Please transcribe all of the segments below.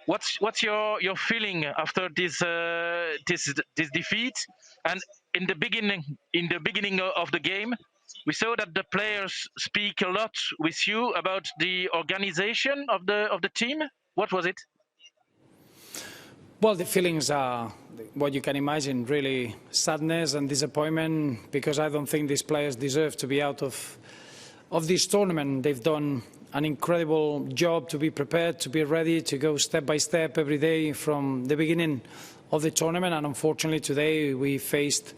What's your feeling after this this defeat? And in the beginning of the game, we saw that the players speak a lot with you about the organization of the team. What was it? Well, the feelings are what you can imagine, really sadness and disappointment, because I don't think these players deserve to be out of this tournament. They've done an incredible job to be prepared, to be ready, to go step by step every day from the beginning of the tournament. And unfortunately today we faced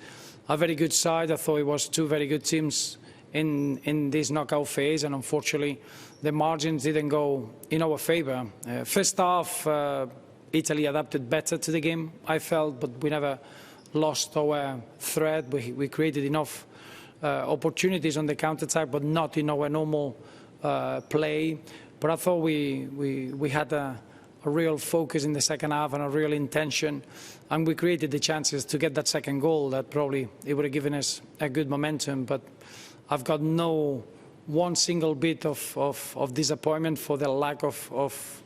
a very good side. I thought it was two very good teams in this knockout phase, and unfortunately the margins didn't go in our favor. First half, Italy adapted better to the game, I felt, but we never lost our thread. We created enough opportunities on the counter-attack, but not in our normal play. But I thought we had a real focus in the second half and a real intention, and we created the chances to get that second goal that probably it would have given us a good momentum. But I've got no one single bit of disappointment for the lack of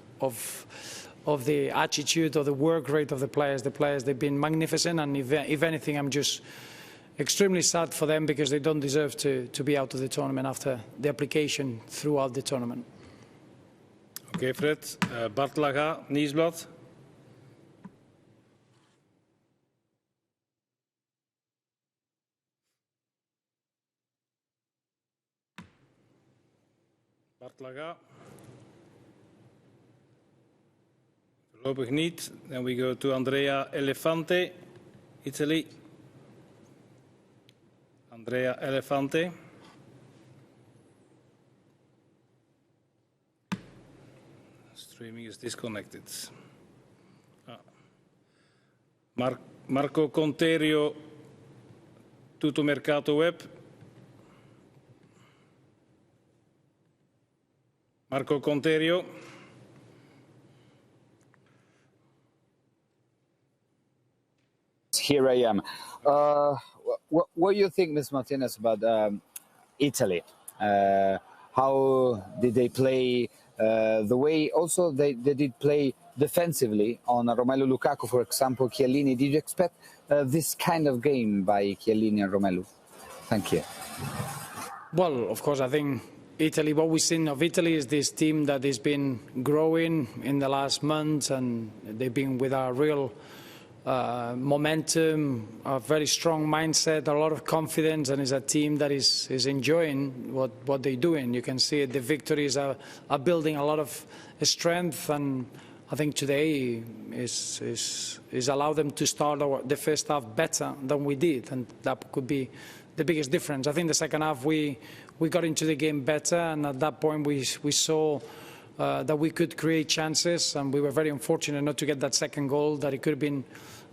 the attitude or the work rate of the players. The players, they've been magnificent, and if anything, I'm just extremely sad for them because they don't deserve to be out of the tournament after the application throughout the tournament. Okay, Fred. Bart Laga, Nieuwsblad. Bart Laga. Voorlopig niet. Then we go to Andrea Elefante, Italy. Andrea Elefante. Streaming is disconnected. Marco Conterio, Tutto Mercato Web. Marco Conterio. Here I am. What do you think, Ms. Martinez, about Italy? How did they play? The way also they did play defensively on Romelu Lukaku, for example, Chiellini. Did you expect this kind of game by Chiellini and Romelu? Thank you. Well, of course, I think Italy, what we've seen of Italy is this team that has been growing in the last months, and they've been with a real momentum, a very strong mindset, a lot of confidence, and it's a team that is enjoying what they're doing. You can see it, the victories are building a lot of strength, and I think today is allowed them to start the first half better than we did, and that could be the biggest difference. I think the second half we got into the game better, and at that point we saw that we could create chances, and we were very unfortunate not to get that second goal, that it could have been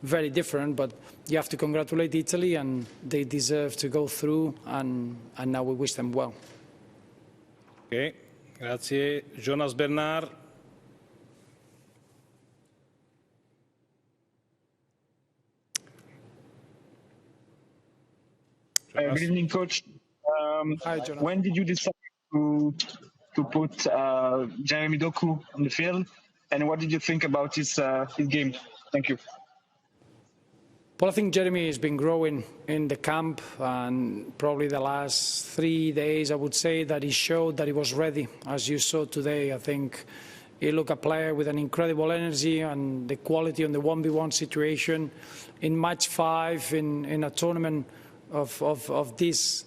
very different. But you have to congratulate Italy, and they deserve to go through, and now we wish them well. Okay, grazie. Jonas Bernard. Good evening, Coach. Hi, Jonas. When did you decide to put Jeremy Doku on the field, and what did you think about his game? Thank you. Well, I think Jeremy has been growing in the camp, and probably the last 3 days I would say that he showed that he was ready. As you saw today, I think he looked a player with an incredible energy and the quality on the 1v1 situation. In match 5 in a tournament of this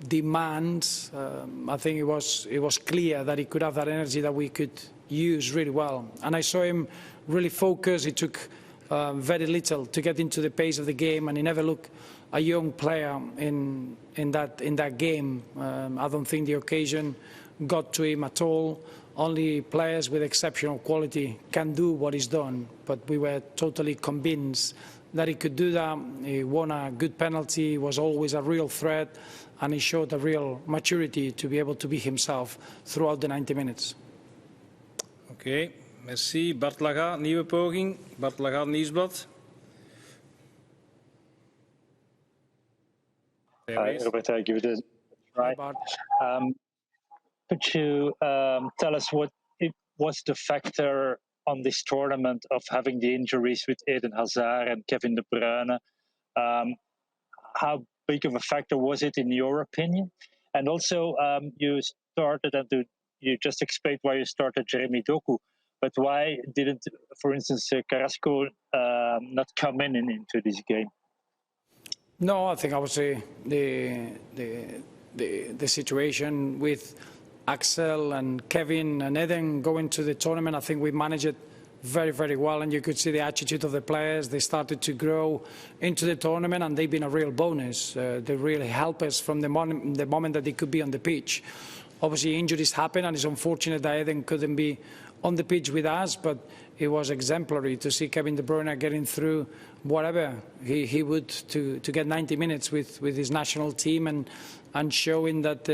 demands, I think it was clear that he could have that energy that we could use really well. And I saw him really focused. He took very little to get into the pace of the game, and he never looked a young player in that game. I don't think the occasion got to him at all. Only players with exceptional quality can do what he's done, but we were totally convinced that he could do that. He won a good penalty, he was always a real threat, and he showed a real maturity to be able to be himself throughout the 90 minutes. Okay, merci. Bart Laga, nieuwe poging. Bart Laga, Nieuwsblad. Hi, Roberto, give it a try. Bart. Could you tell us what was the factor on this tournament of having the injuries with Eden Hazard and Kevin De Bruyne? How big of a factor was it in your opinion? And also, you started, and you just explained why you started Jeremy Doku, but why didn't, for instance, Carrasco not come into this game? No, I think obviously the situation with Axel and Kevin and Eden going to the tournament, I think we managed it very, very well, and you could see the attitude of the players. They started to grow into the tournament, and they've been a real bonus. They really help us from the moment that they could be on the pitch. Obviously, injuries happen, and it's unfortunate that Eden couldn't be on the pitch with us, but it was exemplary to see Kevin De Bruyne getting through whatever he would to get 90 minutes with his national team and showing that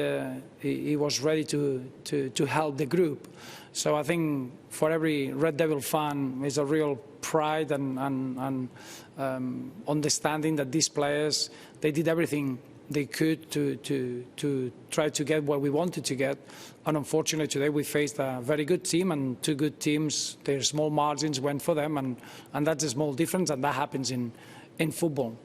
he was ready to help the group. So I think for every Red Devil fan, it's a real pride and understanding that these players, they did everything they could to try to get what we wanted to get. And unfortunately today we faced a very good team, and two good teams, their small margins went for them, and that's a small difference, and that happens in football.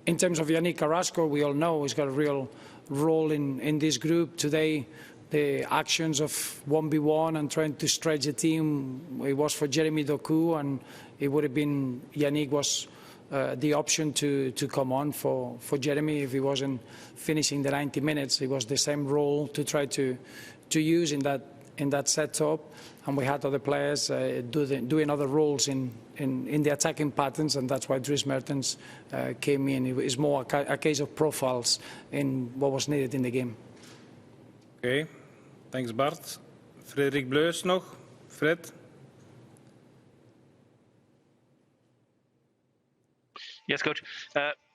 In terms of Yannick Carrasco, we all know he's got a real role in this group. Today, the actions of 1v1 and trying to stretch the team, it was for Jeremy Doku, and it would have been Yannick was the option to come on for Jeremy if he wasn't finishing the 90 minutes. It was the same role to try to use in that setup, and we had other players doing other roles in the attacking patterns, and that's why Dries Mertens came in. It was more a case of profiles in what was needed in the game. Okay, thanks Bart. Frederik Bleus nog. Fred? Yes, coach.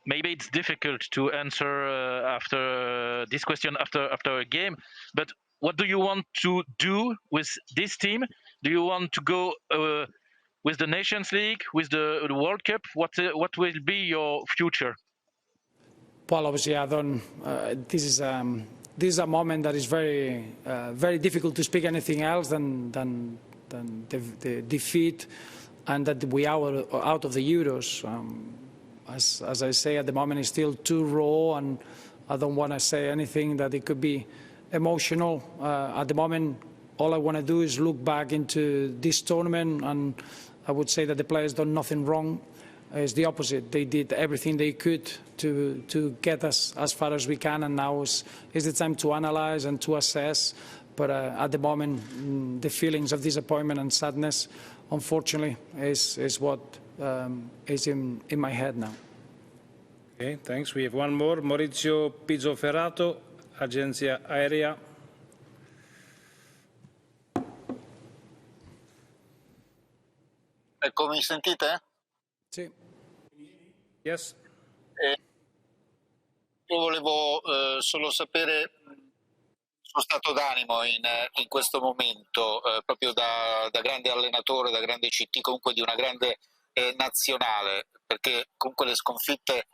Maybe it's difficult to answer after this question after a game, but what do you want to do with this team? Do you want to go with the Nations League, with the World Cup? What will be your future? Well, obviously, I don't. This is a moment that is very, very difficult to speak anything else than the defeat, and that we are out of the Euros. As I say, at the moment, it's still too raw, and I don't want to say anything that it could be emotional. At the moment, all I want to do is look back into this tournament, and I would say that the players done nothing wrong. It's the opposite. They did everything they could to get us as far as we can, and now is the time to analyze and to assess. But at the moment, the feelings of disappointment and sadness, unfortunately, is what is in my head now. Okay, thanks. We have one more. Maurizio Pizzoferrato, Agenzia Aerea. Ecco, mi sentite? Sì. Yes. Io volevo solo sapere il suo stato d'animo in questo momento, proprio da grande allenatore, da grande CT, comunque di una grande nazionale, perché comunque le sconfitte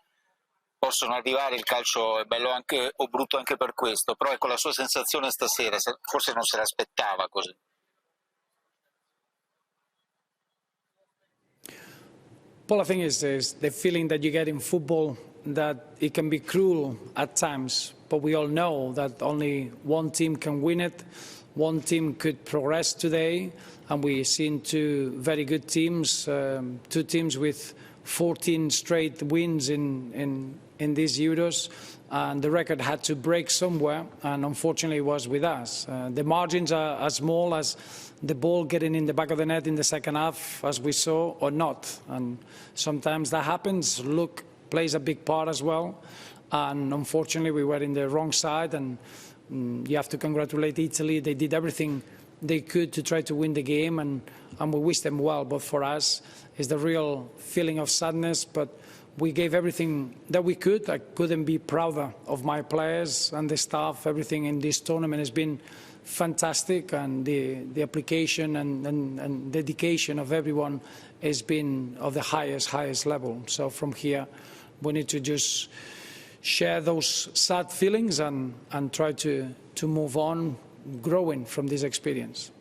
possono arrivare, il calcio è bello anche o brutto anche per questo, però ecco la sua sensazione stasera, forse non se l'aspettava così. Well, I think is the feeling that you get in football, that it can be cruel at times, but we all know that only one team can win it. One team could progress today, and we've seen two very good teams, two teams with 14 straight wins in these Euros, and the record had to break somewhere, and unfortunately it was with us. The margins are as small as the ball getting in the back of the net in the second half, as we saw, or not. And sometimes that happens. Luck plays a big part as well. And unfortunately, we were in the wrong side. And you have to congratulate Italy. They did everything they could to try to win the game. And we wish them well. But for us, it's the real feeling of sadness. But we gave everything that we could. I couldn't be prouder of my players and the staff. Everything in this tournament has been fantastic, and the application and dedication of everyone has been of the highest level. So from here, we need to just share those sad feelings and try to move on, growing from this experience.